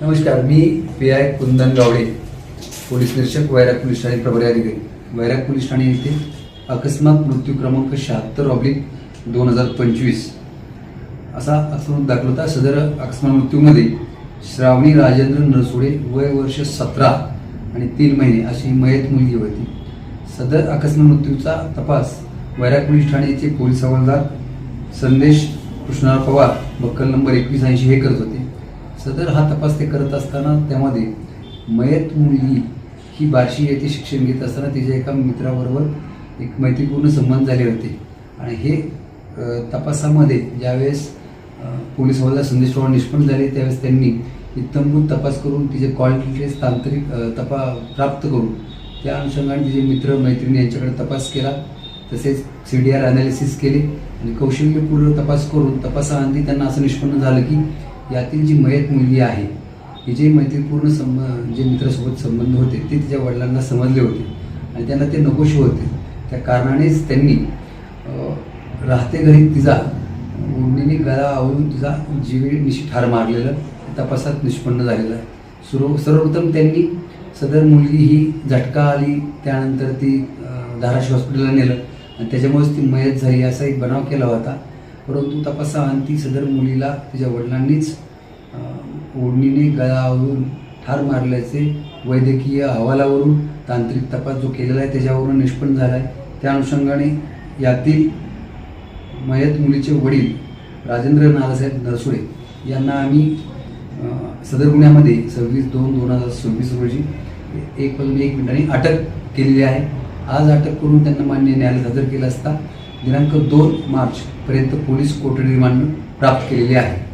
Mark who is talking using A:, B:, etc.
A: नमस्कार, मी पी.आय. कुंदन गावडे, पोलीस निरीक्षक, वैराग पोलीस ठाणे प्रभारी अधिकारी. वैराग पोलीस ठाणे येथे अकस्मात मृत्यू क्रमांक 76/2025 असा अकस्मात दाखल होता. सदर अकस्मात मृत्यूमध्ये श्रावणी राजेंद्र नरसुडे, वय वर्ष 17 आणि 3 महिने अशी मयत मुलगी होती. सदर अकस्मात मृत्यूचा तपास वैराग पोलीस ठाणेचे पोलीस हवालदार संदेश कृष्णराव पवार, बक्कल नंबर 2180 हे करत होते. सदर हा तपास ते करत असताना त्यामध्ये मयत मुलगी ही बार्शी येथे शिक्षण घेत असताना तिच्या एका मित्राबरोबर एक मैत्रीपूर्ण संबंध झाले होते. आणि हे तपासामध्ये ज्यावेळेस पोलीस हवालदार संदेश पवार निष्पन्न झाले त्यावेळेस त्यांनी इत्थंभूत तपास करून तिचे कॉल डिटेल्स तांत्रिक प्राप्त करून त्या अनुषंगाने तिचे मित्र मैत्रिणी यांच्याकडे तपास केला. तसेच CDR अनालिसिस केले आणि कौशल्यपूर्ण तपास करून तपासाअंती त्यांना असं निष्पन्न झालं की यातील जी मयत मुलगी आहे हिचे मैत्रीपूर्ण जे मित्रासोबत संबंध होते ते तिच्या वडिलांना समजले होते आणि त्यांना ते नकोशे होते. त्या कारणानेच त्यांनी राहते घरी तिचा ओढणीने गळा आवळून तिचा जीवेनिशी ठार मारलेलं तपासात निष्पन्न झालेलं आहे. सर्वप्रथम त्यांनी सदर मुलगी ही झटका आली, त्यानंतर ती धाराशिव हॉस्पिटलला नेलं आणि त्याच्यामुळेच ती मयत झाली असा एक बनाव केला होता. परंतु तपासाअंती सदर मुलीला तिच्या वडिलांनीच ओढणीने गळा आवळून ठार मारल्याचे वैद्यकीय अहवालावरून तांत्रिक तपास जो केलेला आहे त्याच्यावरून निष्पन्न झाला आहे. त्या अनुषंगाने यातील मयत मुलीचे वडील राजेंद्र नानासाहेब नरसुडे यांना आम्ही सदर गुन्ह्यामध्ये 26/2/2026 रोजी 1 मिनिटांनी अटक केलेली आहे. आज अटक करून त्यांना मान्य न्यायालयात हजर केलं असता दिनांक 2 मार्चपर्यंत पोलीस कोठडी रिमांड प्राप्त केलेली आहे.